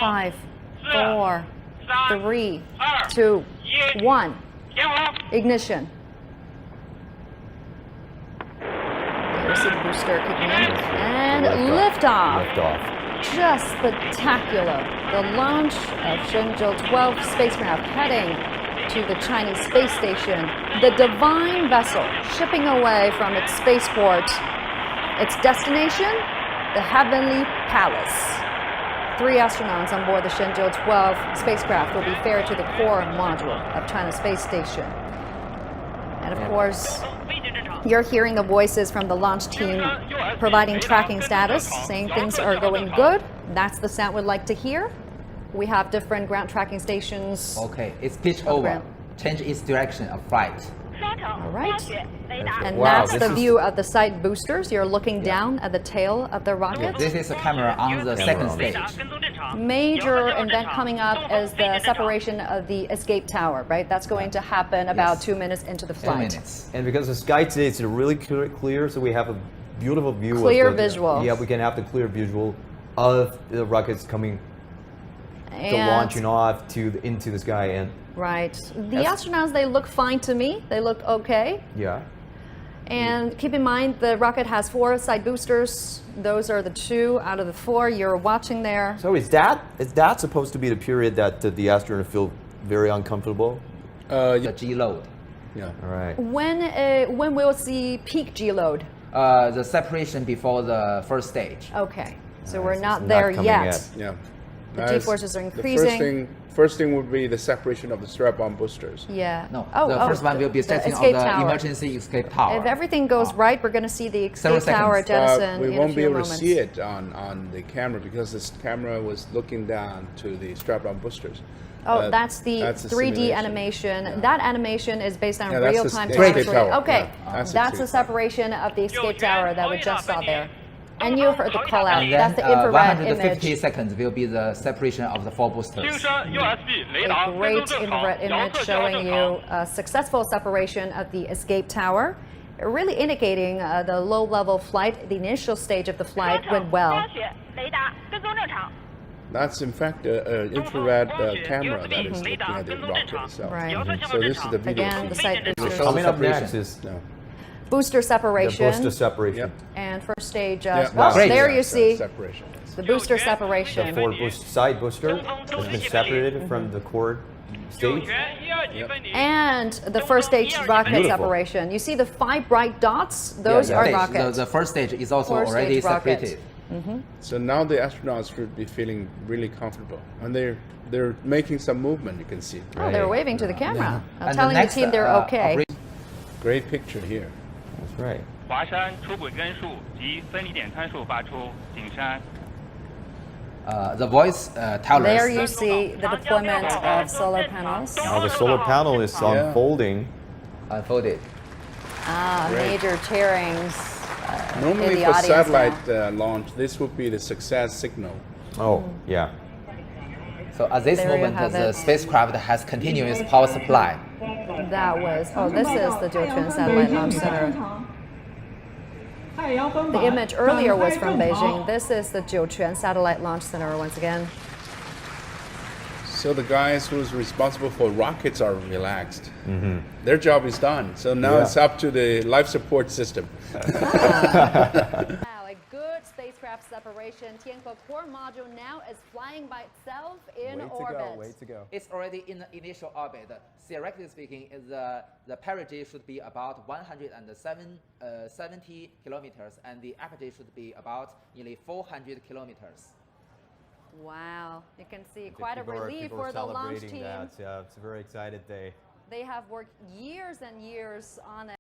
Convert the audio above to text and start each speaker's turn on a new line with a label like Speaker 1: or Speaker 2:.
Speaker 1: 5, 4, 3, 2, 1. Ignition. There's the booster kicking in. And liftoff.
Speaker 2: Liftoff.
Speaker 1: Just spectacular. The launch of Shenzhou-12 spacecraft heading to the Chinese space station. The divine vessel shipping away from its spaceport. Its destination, the Heavenly Palace. 3 astronauts on board the Shenzhou-12 spacecraft will be ferried to the core module of China's space station. And of course, you're hearing the voices from the launch team providing tracking status, saying things are going good. That's the sound we'd like to hear. We have different ground tracking stations.
Speaker 3: Okay, it's pitch over. Change its direction of flight.
Speaker 1: All right. And
Speaker 2: Wow,
Speaker 1: that's the view of the side boosters. You're looking down at the tail of the rocket.
Speaker 3: This is a camera on the second stage.
Speaker 1: Major event coming up is the separation of the escape tower, right? That's going to happen about 2 minutes into the
Speaker 3: 2
Speaker 1: flight.
Speaker 3: minutes.
Speaker 2: And because the sky today is really clear, so we have a beautiful view.
Speaker 1: Clear
Speaker 2: of the,
Speaker 1: visual.
Speaker 2: Yeah, we can have the clear visual of the rockets coming, launching off into the sky. And
Speaker 1: right. The astronauts, they look fine to me. They look okay.
Speaker 2: yeah.
Speaker 1: And keep in mind, the rocket has 4 side boosters. Those are the 2 out of the 4 you're watching there.
Speaker 2: So is that supposed to be the period that the astronauts feel very uncomfortable?
Speaker 3: The G load.
Speaker 4: Yeah.
Speaker 2: All right.
Speaker 1: When we'll see peak G load?
Speaker 3: The separation before the first stage.
Speaker 1: Okay. So
Speaker 2: All
Speaker 1: we're
Speaker 2: right, so
Speaker 1: not
Speaker 2: it's
Speaker 1: there
Speaker 2: coming
Speaker 1: yet.
Speaker 4: Yeah.
Speaker 1: The G-forces are increasing.
Speaker 4: First thing would be the separation of the strap-on boosters.
Speaker 1: Yeah.
Speaker 3: No, the first one will be setting of the emergency escape tower.
Speaker 1: If everything goes right, we're going to see the escape
Speaker 3: Several
Speaker 1: tower
Speaker 3: seconds.
Speaker 1: jettison
Speaker 4: We
Speaker 1: in a
Speaker 4: won't be
Speaker 1: few
Speaker 4: able
Speaker 1: moments.
Speaker 4: to see it on the camera because this camera was looking down to the strap-on boosters.
Speaker 1: Oh, that's the 3D
Speaker 4: simulation.
Speaker 1: animation.
Speaker 4: Yeah.
Speaker 1: That animation is based on
Speaker 4: Yeah, that's
Speaker 1: real-time
Speaker 4: the escape
Speaker 1: telemetry.
Speaker 4: tower.
Speaker 1: Okay,
Speaker 4: Yeah,
Speaker 1: that's the separation of the escape tower that we just saw there. And you heard the call out.
Speaker 3: And
Speaker 1: That's
Speaker 3: then
Speaker 1: the infrared
Speaker 3: 150
Speaker 1: image.
Speaker 3: seconds will be the separation of the 4 boosters.
Speaker 1: A great infrared image showing you a successful separation of the escape tower, really indicating the low-level flight, the initial stage of the flight went well.
Speaker 4: That's in fact an infrared camera that is looking at the rocket itself.
Speaker 1: Right.
Speaker 4: So this is the video
Speaker 1: Again, the
Speaker 4: feed.
Speaker 1: side boosters.
Speaker 2: Coming up next is
Speaker 4: No.
Speaker 1: Booster separation.
Speaker 2: the booster separation.
Speaker 4: Yep.
Speaker 1: And first stage,
Speaker 4: Yeah,
Speaker 1: oh,
Speaker 3: great.
Speaker 1: there you see
Speaker 4: separation.
Speaker 1: the booster separation.
Speaker 2: The 4 side booster has been separated from the core stage.
Speaker 1: And the first stage rocket
Speaker 2: Beautiful.
Speaker 1: separation. You see the 5 bright dots? Those are rockets.
Speaker 3: The first stage is also
Speaker 1: First
Speaker 3: already
Speaker 1: stage rocket.
Speaker 3: separated.
Speaker 4: So now the astronauts should be feeling really comfortable, and they're making some movement. You can see.
Speaker 1: Oh, they're waving to the camera. I'm
Speaker 3: And
Speaker 1: telling the
Speaker 3: next,
Speaker 1: team they're okay.
Speaker 4: Great picture here.
Speaker 2: That's right.
Speaker 5: 华山出轨根数及分离点参数发出，景山。
Speaker 3: The voice tells
Speaker 1: There you
Speaker 3: us
Speaker 1: see the deployment of solar panels.
Speaker 2: Now the solar panel is unfolding.
Speaker 3: unfolded.
Speaker 1: Major tearings in
Speaker 4: Normally
Speaker 1: the
Speaker 4: for
Speaker 1: audience
Speaker 4: satellite
Speaker 1: now.
Speaker 4: Launch, this would be the success signal.
Speaker 2: Oh, yeah.
Speaker 3: So at this
Speaker 1: There you
Speaker 3: moment,
Speaker 1: have
Speaker 3: the
Speaker 1: it.
Speaker 3: spacecraft has continuous power supply.
Speaker 1: That was, this is the Jiuquan Satellite Launch Center. The image earlier was from Beijing. This is the Jiuquan Satellite Launch Center once again.
Speaker 4: So the guys who's responsible for rockets are relaxed. Their job is done. So now it's up to the life support system.
Speaker 1: Wow, a good spacecraft separation. Tianhe core module now is flying by itself in orbit.
Speaker 2: Way to go.
Speaker 3: It's already in the initial orbit. Theoretically speaking, the perigee should be about 170 kilometers, and the apogee should be about nearly 400 kilometers.
Speaker 1: Wow, you can see quite a relief for the launch team.
Speaker 2: Yeah, it's a very excited day.
Speaker 1: They have worked years and years on it.